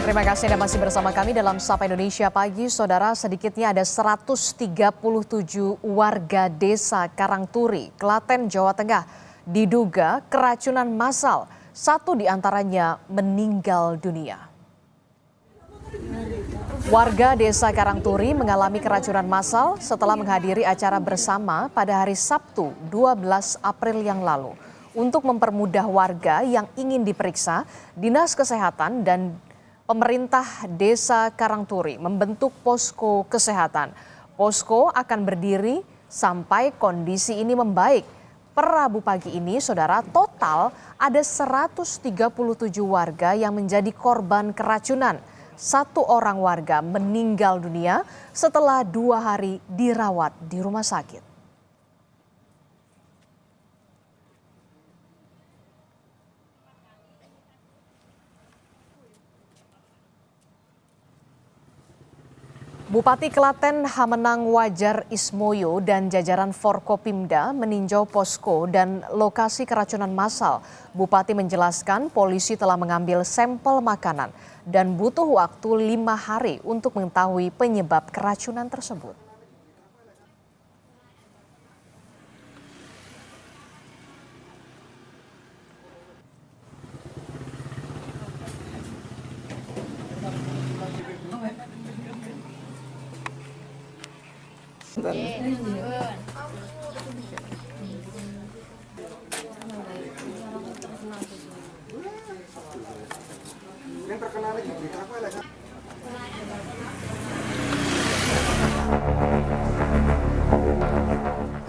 Terima kasih Anda masih bersama kami dalam Sapa Indonesia Pagi. Saudara, sedikitnya ada 137 warga desa Karangturi, Klaten, Jawa Tengah diduga keracunan massal. Satu di antaranya meninggal dunia. Warga desa Karangturi mengalami keracunan massal setelah menghadiri acara bersama pada hari Sabtu 12 April yang lalu. Untuk mempermudah warga yang ingin diperiksa, Dinas Kesehatan dan pemerintah desa Karangturi membentuk posko kesehatan. Posko akan berdiri sampai kondisi ini membaik. Per Rabu pagi ini, saudara, total ada 137 warga yang menjadi korban keracunan. Satu orang warga meninggal dunia setelah 2 hari dirawat di rumah sakit. Bupati Klaten Hamenang Wajar Ismoyo dan jajaran Forkopimda meninjau posko dan lokasi keracunan massal. Bupati menjelaskan polisi telah mengambil sampel makanan dan butuh waktu 5 hari untuk mengetahui penyebab keracunan tersebut.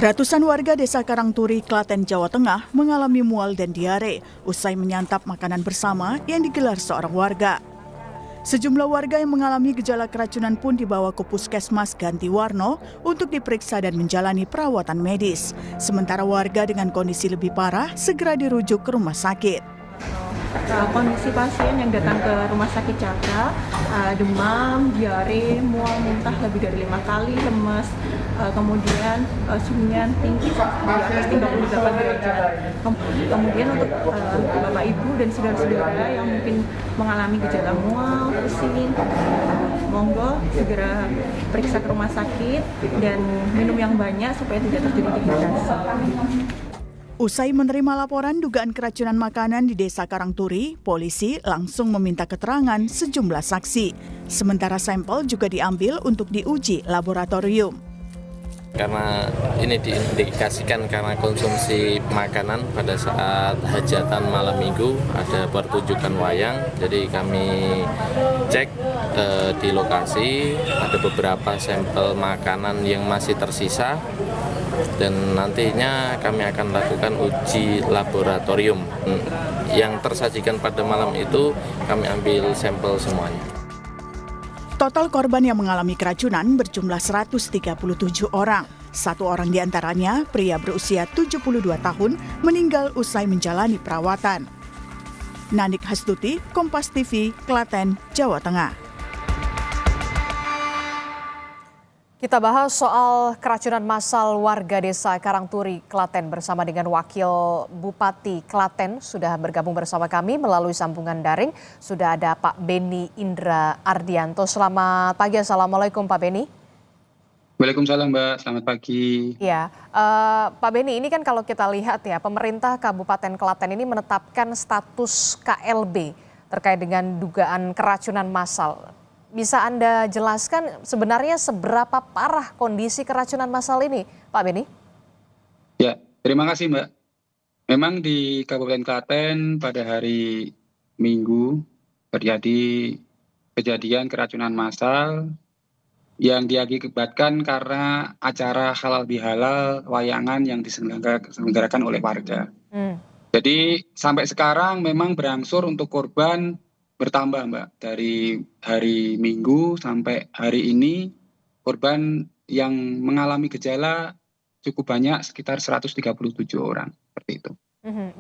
Ratusan warga desa Karangturi, Klaten, Jawa Tengah mengalami mual dan diare usai menyantap makanan bersama yang digelar seorang warga. Sejumlah warga yang mengalami gejala keracunan pun dibawa ke Puskesmas Ganti Warno untuk diperiksa dan menjalani perawatan medis. Sementara warga dengan kondisi lebih parah segera dirujuk ke rumah sakit. Kondisi pasien yang datang ke rumah sakit Cakra, demam, diare, mual, muntah lebih dari 5 kali, lemas, kemudian suhunya tinggi di atas 38 derajat. Kemudian untuk Bapak Ibu dan saudara-saudara yang mungkin mengalami gejala mual, pusing, monggo segera periksa ke rumah sakit dan minum yang banyak supaya tidak terjadi dehidrasi. Usai menerima laporan dugaan keracunan makanan di desa Karangturi, polisi langsung meminta keterangan sejumlah saksi. Sementara sampel juga diambil untuk diuji laboratorium. Karena ini diindikasikan karena konsumsi makanan pada saat hajatan malam minggu, ada pertunjukan wayang, jadi kami cek di lokasi, ada beberapa sampel makanan yang masih tersisa dan nantinya kami akan lakukan uji laboratorium. Yang tersajikan pada malam itu kami ambil sampel semuanya. Total korban yang mengalami keracunan berjumlah 137 orang. Satu orang diantaranya, pria berusia 72 tahun, meninggal usai menjalani perawatan. Nanik Hastuti, Kompas TV, Klaten, Jawa Tengah. Kita bahas soal keracunan massal warga desa Karangturi, Klaten bersama dengan Wakil Bupati Klaten sudah bergabung bersama kami melalui sambungan daring. Sudah ada Pak Beni Indra Ardianto. Selamat pagi, Assalamualaikum Pak Beni. Waalaikumsalam Mbak, selamat pagi. Ya, Pak Beni, ini kan kalau kita lihat ya, pemerintah Kabupaten Klaten ini menetapkan status KLB terkait dengan dugaan keracunan massal. Bisa Anda jelaskan sebenarnya seberapa parah kondisi keracunan massal ini, Pak Beni? Ya, terima kasih Mbak. Memang di Kabupaten Klaten pada hari Minggu terjadi kejadian keracunan massal yang diakibatkan karena acara halal bihalal wayangan yang diselenggarakan oleh warga. Jadi sampai sekarang memang berangsur untuk korban bertambah Mbak, dari hari Minggu sampai hari ini korban yang mengalami gejala cukup banyak, sekitar 137 orang, seperti itu.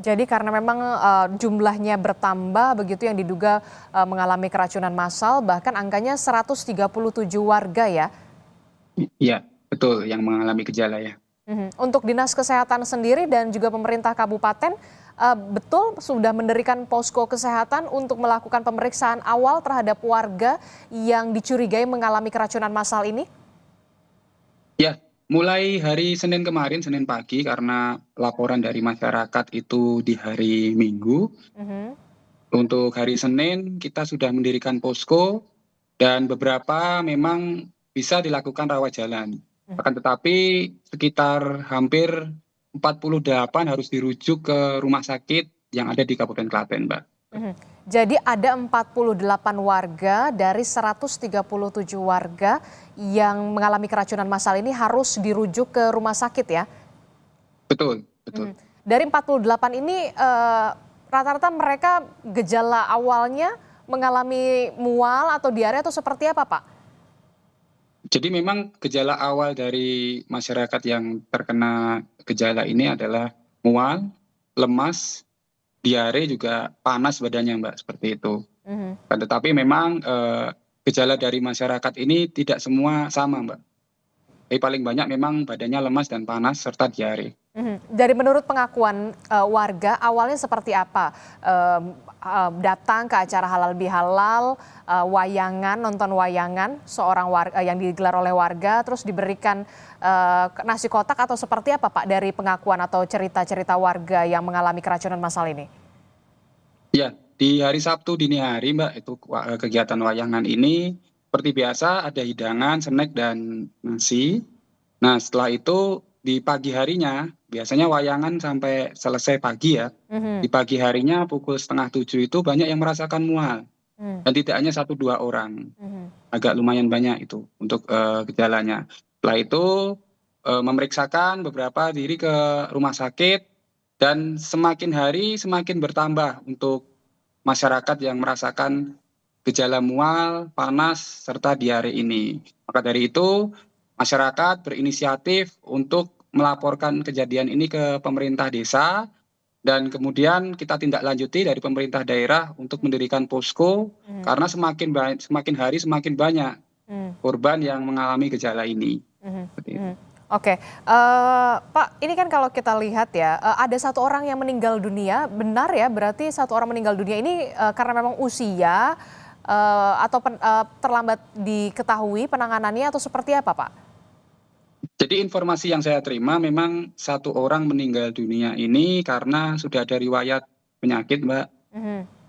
Jadi karena memang jumlahnya bertambah begitu yang diduga mengalami keracunan massal, bahkan angkanya 137 warga ya? Iya, betul yang mengalami gejala ya. Untuk Dinas Kesehatan sendiri dan juga pemerintah kabupaten, betul sudah mendirikan posko kesehatan untuk melakukan pemeriksaan awal terhadap warga yang dicurigai mengalami keracunan massal ini? Ya, mulai hari Senin kemarin, Senin pagi, karena laporan dari masyarakat itu di hari Minggu, untuk hari Senin kita sudah mendirikan posko dan beberapa memang bisa dilakukan rawat jalan. Akan tetapi sekitar hampir 48 harus dirujuk ke rumah sakit yang ada di Kabupaten Klaten, Mbak. Jadi ada 48 warga dari 137 warga yang mengalami keracunan massal ini harus dirujuk ke rumah sakit ya? Betul, betul. Dari 48 ini rata-rata mereka gejala awalnya mengalami mual atau diare atau seperti apa, Pak? Jadi memang gejala awal dari masyarakat yang terkena gejala ini adalah mual, lemas, diare, juga panas badannya, Mbak, seperti itu. Tetapi memang gejala dari masyarakat ini tidak semua sama, Mbak. Tapi paling banyak memang badannya lemas dan panas serta diare. Dari menurut pengakuan warga awalnya seperti apa? Datang ke acara halal bihalal, wayangan, nonton wayangan seorang warga yang digelar oleh warga, terus diberikan nasi kotak atau seperti apa, Pak, dari pengakuan atau cerita-cerita warga yang mengalami keracunan massal ini? Ya, di hari Sabtu dini hari, Mbak, itu kegiatan wayangan ini seperti biasa ada hidangan, snack, dan nasi. Nah, setelah itu di pagi harinya, biasanya wayangan sampai selesai pagi ya. Di pagi harinya pukul 6:30 itu banyak yang merasakan mual. Dan tidak hanya 1-2 orang. Agak lumayan banyak itu untuk gejalanya. Setelah itu memeriksakan beberapa diri ke rumah sakit. Dan semakin hari semakin bertambah untuk masyarakat yang merasakan gejala mual, panas, serta diare ini. Maka dari itu masyarakat berinisiatif untuk melaporkan kejadian ini ke pemerintah desa dan kemudian kita tindak lanjuti dari pemerintah daerah untuk mendirikan posko karena semakin hari semakin banyak korban yang mengalami gejala ini. Seperti itu. Oke, Pak, ini kan kalau kita lihat ya, ada satu orang yang meninggal dunia, benar ya? Berarti satu orang meninggal dunia ini karena memang usia atau terlambat diketahui penanganannya atau seperti apa, Pak? Jadi informasi yang saya terima memang satu orang meninggal dunia ini karena sudah ada riwayat penyakit, Mbak.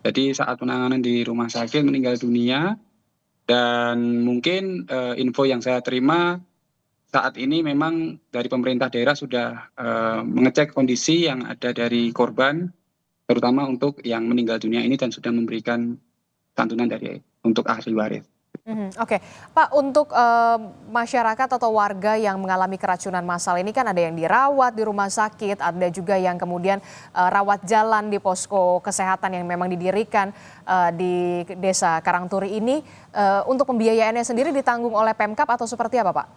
Jadi saat penanganan di rumah sakit meninggal dunia dan mungkin info yang saya terima saat ini memang dari pemerintah daerah sudah mengecek kondisi yang ada dari korban, terutama untuk yang meninggal dunia ini dan sudah memberikan santunan untuk ahli waris. Oke, Pak, untuk masyarakat atau warga yang mengalami keracunan massal ini kan ada yang dirawat di rumah sakit, ada juga yang kemudian rawat jalan di posko kesehatan yang memang didirikan di Desa Karangturi ini. Untuk pembiayaannya sendiri ditanggung oleh Pemkab atau seperti apa, Pak?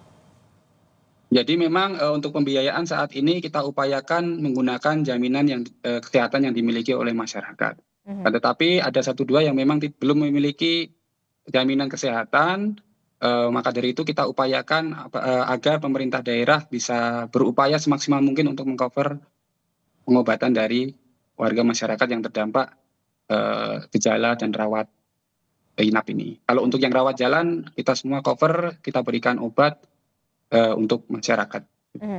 Jadi memang untuk pembiayaan saat ini kita upayakan menggunakan jaminan yang kesehatan yang dimiliki oleh masyarakat. Tetapi ada 1-2 yang memang belum memiliki jaminan kesehatan, maka dari itu kita upayakan agar pemerintah daerah bisa berupaya semaksimal mungkin untuk mengcover pengobatan dari warga masyarakat yang terdampak gejala dan rawat inap ini. Kalau untuk yang rawat jalan kita semua cover, kita berikan obat untuk masyarakat.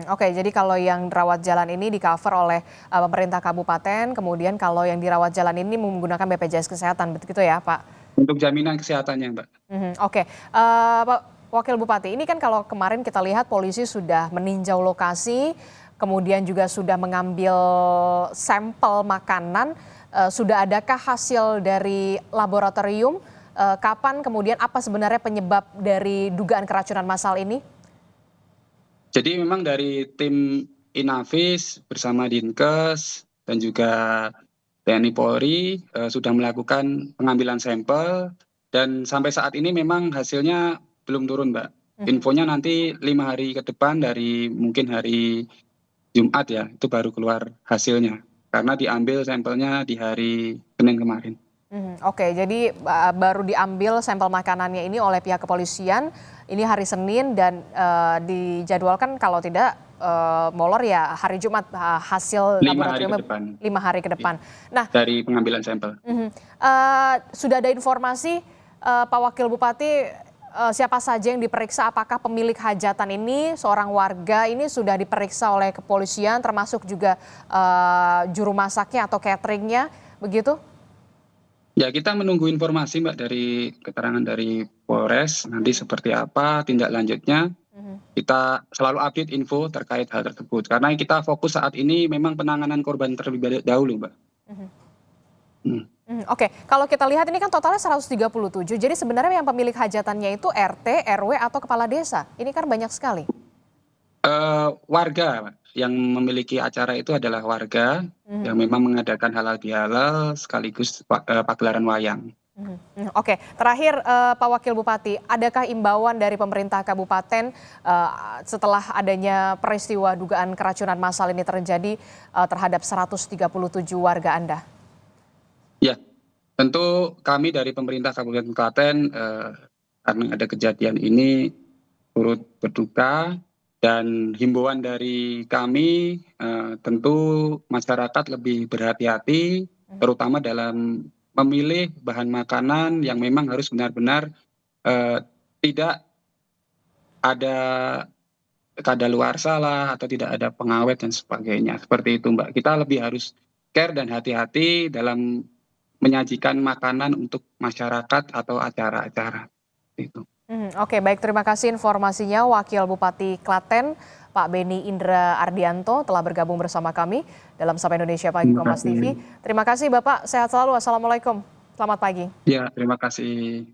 Oke, jadi kalau yang rawat jalan ini di-cover oleh pemerintah kabupaten, kemudian kalau yang dirawat jalan ini menggunakan BPJS Kesehatan, begitu ya, Pak? Untuk jaminan kesehatannya, Mbak. Oke, Pak Wakil Bupati, ini kan kalau kemarin kita lihat polisi sudah meninjau lokasi, kemudian juga sudah mengambil sampel makanan, sudah adakah hasil dari laboratorium? Kapan kemudian apa sebenarnya penyebab dari dugaan keracunan massal ini? Jadi memang dari tim Inavis bersama Dinkes dan juga TNI Polri sudah melakukan pengambilan sampel dan sampai saat ini memang hasilnya belum turun, Mbak. Infonya nanti 5 hari ke depan dari mungkin hari Jumat ya, itu baru keluar hasilnya. Karena diambil sampelnya di hari Senin kemarin. Oke, jadi baru diambil sampel makanannya ini oleh pihak kepolisian, ini hari Senin dan dijadwalkan kalau tidak molor ya hari Jumat hasil 5 hari ke laboratoriumnya depan 5 hari ke depan. Nah, dari pengambilan sampel. sudah ada informasi Pak Wakil Bupati siapa saja yang diperiksa, apakah pemilik hajatan ini seorang warga ini sudah diperiksa oleh kepolisian termasuk juga juru masaknya atau cateringnya begitu? Ya, kita menunggu informasi Mbak dari keterangan dari Polres nanti seperti apa tindak lanjutnya. Kita selalu update info terkait hal tersebut karena kita fokus saat ini memang penanganan korban terlebih dahulu Mbak. Oke, kalau kita lihat ini kan totalnya 137, jadi sebenarnya yang pemilik hajatannya itu RT, RW atau kepala desa? Ini kan banyak sekali. Warga yang memiliki acara itu adalah warga yang memang mengadakan halal bihalal sekaligus pagelaran wayang. Oke, terakhir Pak Wakil Bupati, adakah imbauan dari pemerintah kabupaten setelah adanya peristiwa dugaan keracunan massal ini terjadi terhadap 137 warga Anda? Ya, tentu kami dari pemerintah Kabupaten Klaten karena ada kejadian ini turut berduka dan himbauan dari kami tentu masyarakat lebih berhati-hati terutama dalam memilih bahan makanan yang memang harus benar-benar tidak ada kadaluarsa lah atau tidak ada pengawet dan sebagainya. Seperti itu Mbak. Kita lebih harus care dan hati-hati dalam menyajikan makanan untuk masyarakat atau acara-acara. Itu. Oke, baik, terima kasih informasinya Wakil Bupati Klaten Pak Beni Indra Ardianto telah bergabung bersama kami dalam Sapa Indonesia Pagi Kompas TV. Terima kasih Bapak, sehat selalu. Assalamualaikum. Selamat pagi. Ya, terima kasih.